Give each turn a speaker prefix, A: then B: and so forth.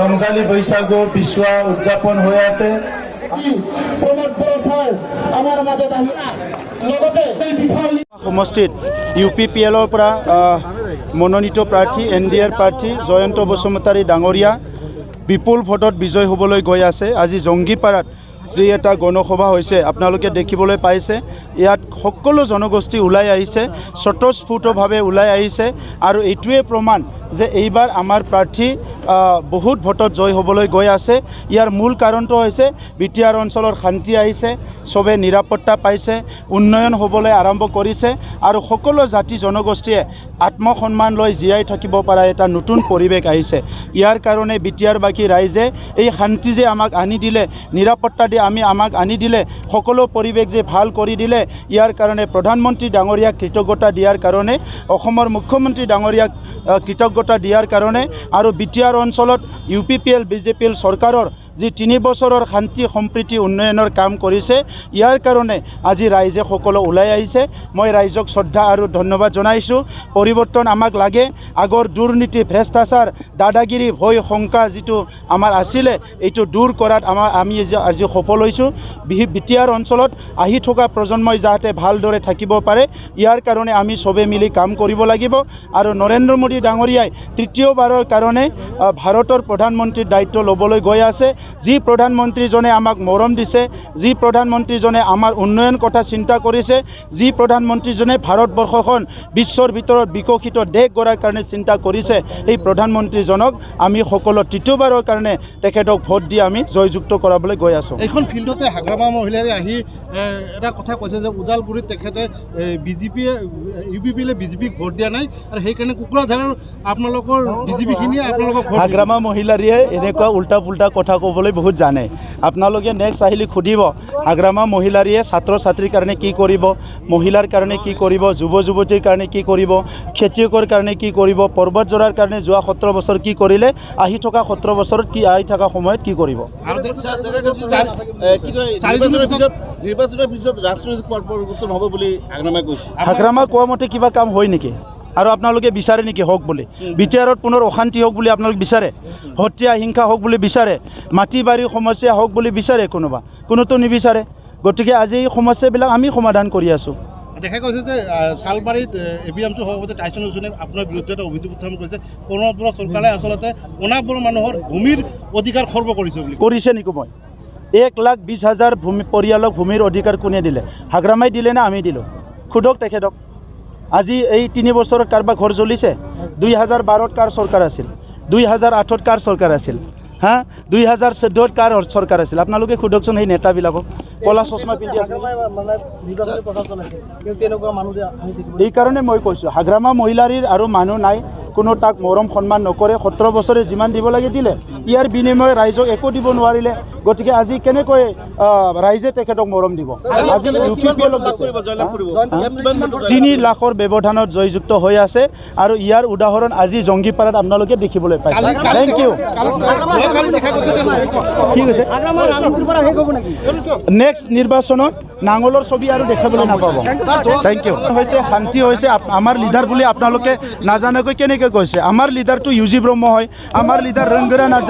A: ৰংজালী বৈশাগু বিশ্বৱা উদযাপন হৈ আছে।
B: প্ৰমোদ বড়ো ছাৰ আমাৰ মাজত আহি লগতে
C: সমষ্টিত UPPLৰ পৰা মনোনীত প্ৰাৰ্থী NDAৰ প্ৰাৰ্থী জয়ন্ত বসুমতাৰী ডাঙৰীয়া বিপুল ভোটত বিজয় হ'বলৈ গৈ আছে। আজি জংগীপাৰাত যি এটা গণসভা হৈছে আপোনালোকে দেখিবলৈ পাইছে। ইয়াত সকলো জনগোষ্ঠী ওলাই আহিছে, স্বতঃস্ফূৰ্তভাৱে ওলাই আহিছে আৰু এইটোৱে প্ৰমাণ যে এইবাৰ আমাৰ প্ৰাৰ্থী বহুত ভোটত জয় হ'বলৈ গৈ আছে। ইয়াৰ মূল কাৰণটো হৈছে বিটিআৰ অঞ্চলৰ শান্তি আহিছে, চবে নিৰাপত্তা পাইছে, উন্নয়ন হ'বলৈ আৰম্ভ কৰিছে আৰু সকলো জাতি জনগোষ্ঠীয়ে আত্মসন্মান লৈ জীয়াই থাকিব পৰা এটা নতুন পৰিৱেশ আহিছে। ইয়াৰ কাৰণে বিটিআৰবাসী ৰাইজে এই শান্তি যে আমাক আনি দিলে, নিৰাপত্তা দি আমাক আনি দিলে, সকলো পৰিৱেশ যে ভাল কৰি দিলে, ইয়াৰ কাৰণে প্ৰধানমন্ত্ৰী ডাঙৰীয়াক কৃতজ্ঞতা দিয়াৰ কাৰণে, অসমৰ মুখ্যমন্ত্ৰী ডাঙৰীয়াক কৃতজ্ঞতা দিয়াৰ কাৰণে আৰু বিটিআৰ অঞ্চলত UPPL BJPL চৰকাৰৰ যি 3 বছৰৰ শান্তি সম্প্ৰীতি উন্নয়নৰ কাম কৰিছে, ইয়াৰ কাৰণে আজি ৰাইজে সকলো ওলাই আহিছে। মই ৰাইজক শ্ৰদ্ধা আৰু ধন্যবাদ জনাইছোঁ। পৰিৱৰ্তন আমাক লাগে। আগৰ দুৰ্নীতি, ভ্ৰষ্টাচাৰ, দাদাগিৰি, ভয়, শংকা যিটো আমাৰ আছিলে, এইটো দূৰ কৰাত আমি আজি সফল হৈছোঁ। বিটিআৰ অঞ্চলত আহি থকা প্ৰজন্মই যাতে ভালদৰে থাকিব পাৰে, ইয়াৰ কাৰণে আমি চবে মিলি কাম কৰিব লাগিব। আৰু নৰেন্দ্ৰ মোদী ডাঙৰীয়াই তৃতীয়বাৰৰ কাৰণে ভাৰতৰ প্ৰধানমন্ত্ৰীৰ দায়িত্ব ল'বলৈ গৈ আছে। যি প্ৰধানমন্ত্ৰীজনে আমাক মৰম দিছে, যি প্ৰধানমন্ত্ৰীজনে আমাৰ উন্নয়ন কথা চিন্তা কৰিছে, যি প্ৰধানমন্ত্ৰীজনে ভাৰতবৰ্ষখন বিশ্বৰ ভিতৰত বিকশিত দেশ গঢ়াৰ কাৰণে চিন্তা কৰিছে, এই প্ৰধানমন্ত্ৰীজনক আমি সকলো তৃতীয়বাৰৰ কাৰণে তেখেতক ভোট দি আমি জয়যুক্ত কৰাবলৈ গৈ আছোঁ।
D: এইখন ফিল্ডতে হাগ্ৰামা মহিলাৰে আহি এটা কথা কৈছে যে ওদালগুৰিত তেখেতে UPPLে BJPক ভোট দিয়া নাই আৰু সেইকাৰণে কোকৰাঝাৰৰ আপোনালোকৰ BJPখিনিয়ে আপোনালোকক
C: হাগ্ৰামা মহিলাৰীয়ে এনেকুৱা উল্টা পুল্টা কথা ক'বলৈ বহুত জানে। আপোনালোকে নেক্সট আহিলে সুধিব হাগ্ৰামা মহিলাৰীয়ে ছাত্ৰ ছাত্ৰীৰ কাৰণে কি কৰিব, মহিলাৰ কাৰণে কি কৰিব, যুৱ যুৱতীৰ কাৰণে কি কৰিব, খেতিয়কৰ কাৰণে কি কৰিব, পৰ্বতজোৰাৰ কাৰণে যোৱা 17 বছৰ কি কৰিলে, আহি থকা 17 বছৰত কি আহি থকা সময়ত কি কৰিব।
D: নিৰ্বাচনৰ পিছত ৰাজনৈতিক পৰিৱৰ্তন হ'ব বুলি
C: হাগ্ৰামা কোৱা মতে কিবা কাম হয় নেকি? আৰু আপোনালোকে বিচাৰে নেকি হওক বুলি? বিটিআৰত পুনৰ অশান্তি হওক বুলি আপোনালোকে বিচাৰে? হত্যা হিংসা হওক বুলি বিচাৰে? মাটি বাৰীৰ সমস্যা হওক বুলি বিচাৰে? কোনোতো নিবিচাৰে। গতিকে আজি এই সমস্যাবিলাক আমি সমাধান কৰি আছোঁ।
D: দেখা গৈছে যে চালবাৰীত APMC সভাপতি টাইচন হুছেইনে আপোনাৰ বিৰুদ্ধে এটা অভিযোগ উত্থাপন কৰিছে, প্ৰমোদ বড়ো চৰকাৰে আচলতে অনাবড়ো মানুহৰ ভূমিৰ অধিকাৰ খৰ্ব কৰিছে বুলি।
C: কৰিছে নেকি? মই 1,20,000 পৰিয়ালক ভূমিৰ অধিকাৰ কোনে দিলে? হাগ্ৰামাই দিলে নে আমি দিলোঁ? সোধক তেখেতক। আজি এই 3 বছৰত কাৰোবাৰ ঘৰ জ্বলিছে? 2012ত কাৰ চৰকাৰ আছিল? 2008ত কাৰ চৰকাৰ আছিল? 2014ত কাৰ চৰকাৰ আছিল? আপোনালোকে সোধকচোন সেই নেতাবিলাকক। কলা চশমা পিন্ধি আছে। এইকাৰণে মই কৈছোঁ হাগ্ৰামা মহিলাৰীৰ আৰু মানুহ নাই, কোনো তাক মৰম সন্মান নকৰে। 17 বছৰে যিমান দিব লাগে দিলে, ইয়াৰ বিনিময়ে ৰাইজক একো দিব নোৱাৰিলে। গতিকে আজি কেনেকৈ ৰাইজে তেখেতক মৰম দিব? আজি UPPLক 3 লাখৰ ব্যৱধানত জয়যুক্ত হৈ আছে আৰু ইয়াৰ উদাহৰণ আজি জংগীপাৰাত আপোনালোকে দেখিবলৈ পাইছে। Thank you. ঠিক আছে, নেক্সট নিৰ্বাচনত নাঙলৰ ছবি আৰু দেখাবলৈ নাপাব। Thank you. হৈছে শান্তি হৈছে আমাৰ লিডাৰ বুলি আপোনালোকে নাজানাকৈ কেনেকৈ কৈছে? আমাৰ লিডাৰটো UG ব্ৰহ্ম হয়, আমাৰ লিডাৰ ৰংগৰা নাৰ্জা।